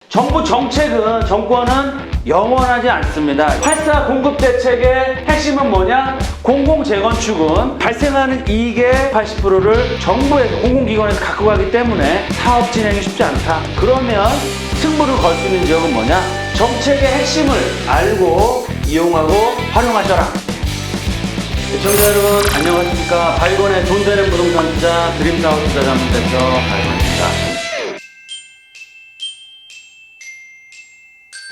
정부 정책은, 정권은 영원하지 않습니다. 8.4 공급 대책의 핵심은 뭐냐? 공공재건축은 발생하는 이익의 80%를 정부에서, 공공기관에서 갖고 가기 때문에 사업 진행이 쉽지 않다. 그러면 승부를 걸 수 있는 지역은 뭐냐? 정책의 핵심을 알고 이용하고 활용하셔라. 시청자 여러분 안녕하십니까? 바이건의 돈 되는 부동산 투자 드림타워 투자자문 대표 바이건입니다.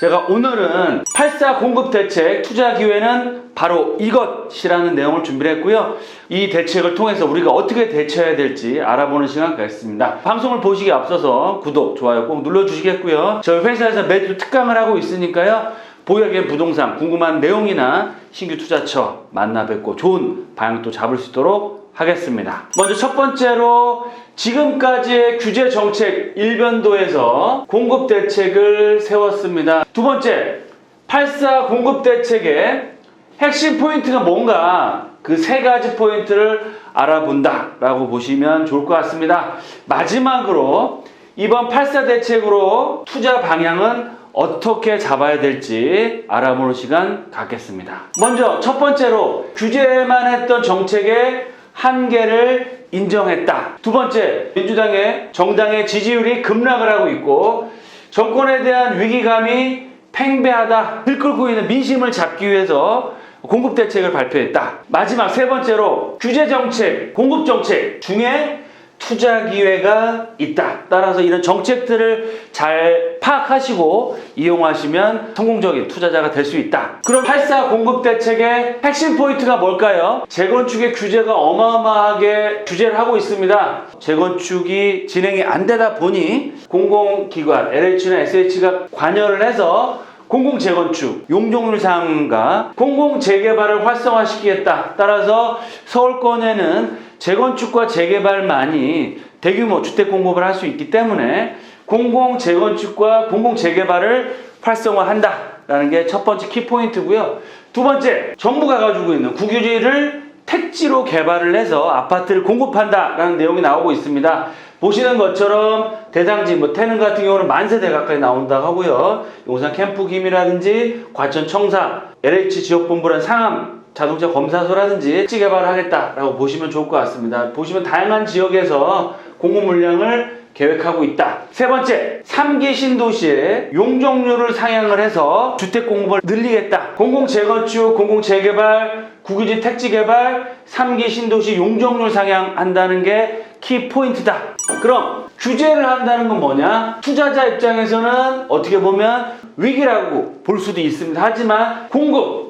제가 오늘은 8.4 공급대책 투자 기회는 바로 이것이라는 내용을 준비를 했고요. 이 대책을 통해서 우리가 어떻게 대처해야 될지 알아보는 시간 갖겠습니다. 방송을 보시기에 앞서서 구독, 좋아요 꼭 눌러주시겠고요. 저희 회사에서 매주 특강을 하고 있으니까요. 보유하기엔 부동산 궁금한 내용이나 신규 투자처 만나 뵙고 좋은 방향도 잡을 수 있도록 하겠습니다. 먼저 첫 번째로 지금까지의 규제 정책 일변도에서 공급 대책을 세웠습니다. 두 번째, 8.4 공급 대책의 핵심 포인트가 뭔가 그 세 가지 포인트를 알아본다 라고 보시면 좋을 것 같습니다. 마지막으로 이번 8.4 대책으로 투자 방향은 어떻게 잡아야 될지 알아보는 시간 갖겠습니다. 먼저 첫 번째로 규제만 했던 정책의 한계를 인정했다. 두 번째, 민주당의 정당의 지지율이 급락을 하고 있고 정권에 대한 위기감이 팽배하다. 들끓고 있는 민심을 잡기 위해서 공급대책을 발표했다. 마지막 세 번째로 규제정책, 공급정책 중에 투자 기회가 있다. 따라서 이런 정책들을 잘 파악하시고 이용하시면 성공적인 투자자가 될 수 있다. 그럼 8.4 공급대책의 핵심 포인트가 뭘까요? 재건축의 규제가 어마어마하게 규제를 하고 있습니다. 재건축이 진행이 안 되다 보니 공공기관, LH나 SH가 관여를 해서 공공재건축, 용적률 상한과 공공재개발을 활성화시키겠다. 따라서 서울권에는 재건축과 재개발만이 대규모 주택 공급을 할 수 있기 때문에 공공재건축과 공공재개발을 활성화한다라는 게 첫 번째 키포인트고요. 두 번째, 정부가 가지고 있는 국유지를 택지로 개발을 해서 아파트를 공급한다라는 내용이 나오고 있습니다. 보시는 것처럼 대상지, 태릉 같은 경우는 만세대 가까이 나온다고 하고요. 용산 캠프김이라든지 과천 청사, LH 지역본부란 상암 자동차 검사소라든지 택지 개발을 하겠다라고 보시면 좋을 것 같습니다. 보시면 다양한 지역에서 공급 물량을 계획하고 있다. 세 번째, 3기 신도시에 용적률을 상향을 해서 주택 공급을 늘리겠다. 공공재건축, 공공재개발, 국유지 택지 개발, 3기 신도시 용적률 상향한다는 게 키포인트다. 그럼 규제를 한다는 건 뭐냐? 투자자 입장에서는 어떻게 보면 위기라고 볼 수도 있습니다. 하지만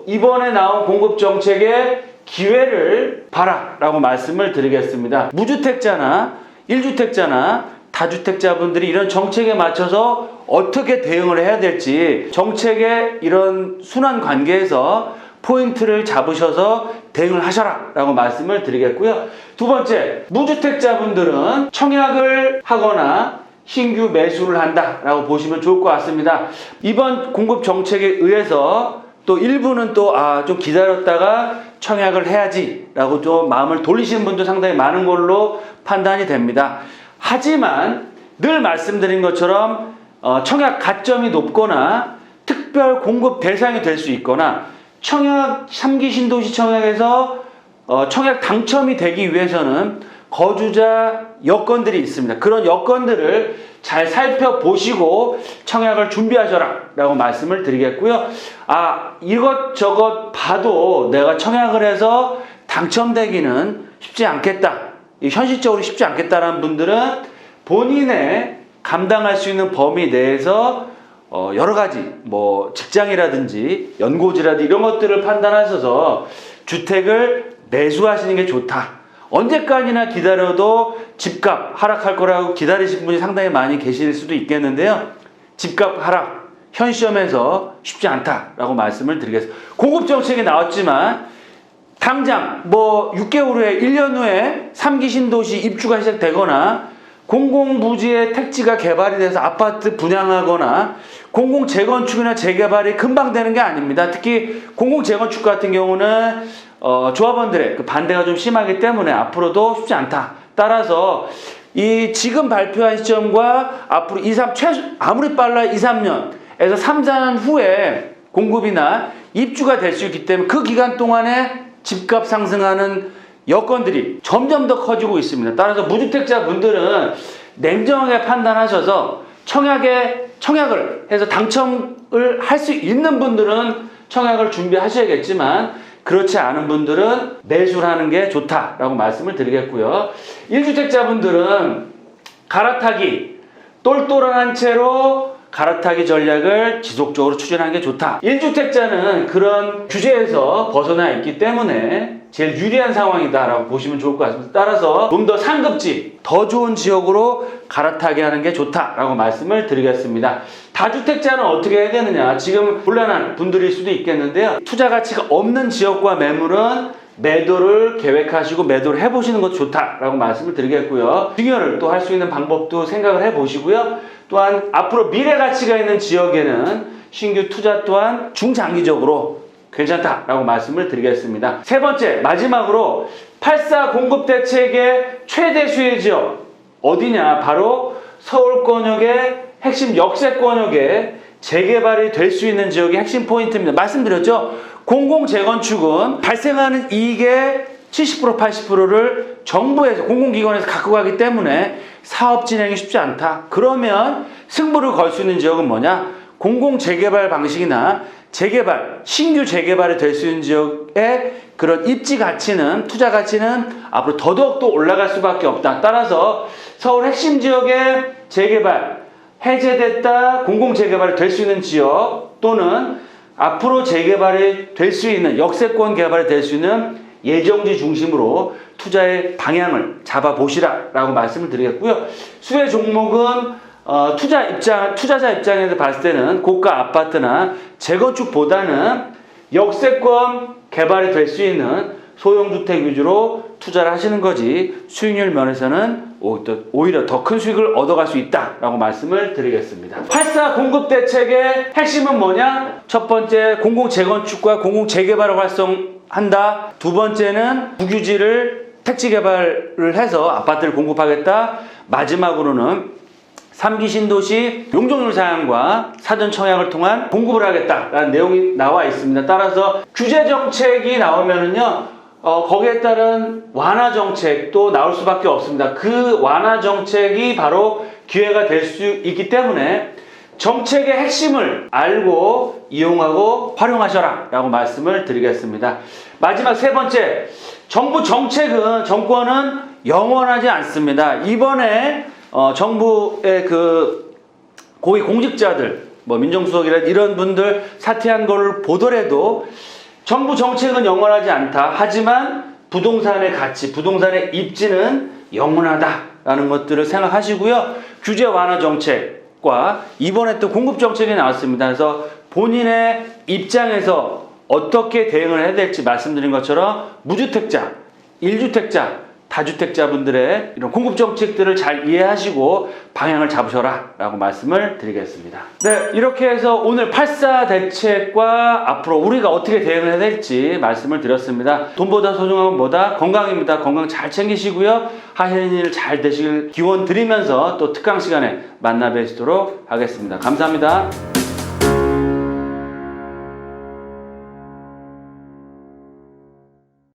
이번에 나온 공급 정책의 기회를 봐라 라고 말씀을 드리겠습니다. 무주택자나 1주택자나 다주택자분들이 이런 정책에 맞춰서 어떻게 대응을 해야 될지 정책의 이런 순환 관계에서 포인트를 잡으셔서 대응을 하셔라 라고 말씀을 드리겠고요. 두 번째, 무주택자분들은 청약을 하거나 신규 매수를 한다 라고 보시면 좋을 것 같습니다. 이번 공급 정책에 의해서 또 일부는 또 좀 기다렸다가 청약을 해야지 라고 좀 마음을 돌리시는 분도 상당히 많은 걸로 판단이 됩니다. 하지만 늘 말씀드린 것처럼 청약 가점이 높거나 특별 공급 대상이 될 수 있거나 청약 3기 신도시 청약에서 청약 당첨이 되기 위해서는 거주자 여건들이 있습니다. 그런 여건들을 잘 살펴보시고 청약을 준비하셔라 라고 말씀을 드리겠고요. 이것저것 봐도 내가 청약을 해서 당첨되기는 쉽지 않겠다. 현실적으로 쉽지 않겠다라는 분들은 본인의 감당할 수 있는 범위 내에서 여러 가지 직장이라든지 연고지라든지 이런 것들을 판단하셔서 주택을 매수하시는 게 좋다. 언제까지나 기다려도 집값 하락할 거라고 기다리신 분이 상당히 많이 계실 수도 있겠는데요. 집값 하락 현 시점에서 쉽지 않다라고 말씀을 드리겠습니다. 공급 정책이 나왔지만 당장 6개월 후에 1년 후에 3기 신도시 입주가 시작되거나 공공부지의 택지가 개발이 돼서 아파트 분양하거나 공공재건축이나 재개발이 금방 되는 게 아닙니다. 특히 공공재건축 같은 경우는 조합원들의 그 반대가 좀 심하기 때문에 앞으로도 쉽지 않다. 따라서 이 지금 발표한 시점과 앞으로 2, 3, 아무리 빨라 2, 3년에서 3, 4년 후에 공급이나 입주가 될 수 있기 때문에 그 기간 동안에 집값 상승하는 여건들이 점점 더 커지고 있습니다. 따라서 무주택자 분들은 냉정하게 판단하셔서 청약을 해서 당첨을 할 수 있는 분들은 청약을 준비하셔야겠지만 그렇지 않은 분들은 매수를 하는 게 좋다라고 말씀을 드리겠고요. 1주택자 분들은 갈아타기, 똘똘한 채로 갈아타기 전략을 지속적으로 추진하는 게 좋다. 1주택자는 그런 규제에서 벗어나 있기 때문에 제일 유리한 상황이다라고 보시면 좋을 것 같습니다. 따라서 좀 더 상급지, 더 좋은 지역으로 갈아타게 하는 게 좋다라고 말씀을 드리겠습니다. 다주택자는 어떻게 해야 되느냐? 지금 곤란한 분들일 수도 있겠는데요. 투자 가치가 없는 지역과 매물은 매도를 계획하시고 매도를 해보시는 것도 좋다라고 말씀을 드리겠고요. 증여를 또 할 수 있는 방법도 생각을 해보시고요. 또한 앞으로 미래 가치가 있는 지역에는 신규 투자 또한 중장기적으로 괜찮다라고 말씀을 드리겠습니다. 세 번째, 마지막으로 8.4 공급 대책의 최대 수혜 지역 어디냐? 바로 서울권역의 핵심 역세권역에 재개발이 될 수 있는 지역이 핵심 포인트입니다. 말씀드렸죠? 공공재건축은 발생하는 이익의 70% 80%를 정부에서 공공기관에서 갖고 가기 때문에 사업 진행이 쉽지 않다. 그러면 승부를 걸 수 있는 지역은 뭐냐? 공공재개발 방식이나 재개발, 신규 재개발이 될 수 있는 지역의 그런 입지 가치는, 투자 가치는 앞으로 더더욱 또 올라갈 수밖에 없다. 따라서 서울 핵심 지역의 재개발, 해제됐다 공공재개발이 될 수 있는 지역 또는 앞으로 재개발이 될 수 있는 역세권 개발이 될 수 있는 예정지 중심으로 투자의 방향을 잡아보시라라고 말씀을 드리겠고요. 수혜 종목은 투자자 입장에서 봤을 때는 고가 아파트나 재건축보다는 역세권 개발이 될 수 있는 소형주택 위주로 투자를 하시는 거지 수익률 면에서는 오히려 더 큰 수익을 얻어갈 수 있다라고 말씀을 드리겠습니다. 8.4 공급 대책의 핵심은 뭐냐? 첫 번째, 공공재건축과 공공재개발을 활성한다. 두 번째는 국유지를 택지 개발을 해서 아파트를 공급하겠다. 마지막으로는 3기 신도시 용적률 사양과 사전 청약을 통한 공급을 하겠다라는 내용이 나와 있습니다. 따라서 규제 정책이 나오면은요, 거기에 따른 완화 정책도 나올 수밖에 없습니다. 그 완화 정책이 바로 기회가 될 수 있기 때문에 정책의 핵심을 알고 이용하고 활용하셔라 라고 말씀을 드리겠습니다. 마지막 세 번째, 정권은 영원하지 않습니다. 이번에 정부의 그 고위 공직자들, 민정수석이라 이런 분들 사퇴한 걸 보더라도 정부 정책은 영원하지 않다. 하지만 부동산의 가치, 부동산의 입지는 영원하다라는 것들을 생각하시고요. 규제 완화 정책과 이번에 또 공급 정책이 나왔습니다. 그래서 본인의 입장에서 어떻게 대응을 해야 될지 말씀드린 것처럼 무주택자, 1주택자, 다주택자분들의 이런 공급 정책들을 잘 이해하시고 방향을 잡으셔라 라고 말씀을 드리겠습니다. 네, 이렇게 해서 오늘 8.4 대책과 앞으로 우리가 어떻게 대응을 해야 될지 말씀을 드렸습니다. 돈보다 소중한 건 뭐다? 건강입니다. 건강 잘 챙기시고요. 하시는 일 잘 되시길 기원 드리면서 또 특강 시간에 만나 뵙도록 하겠습니다. 감사합니다.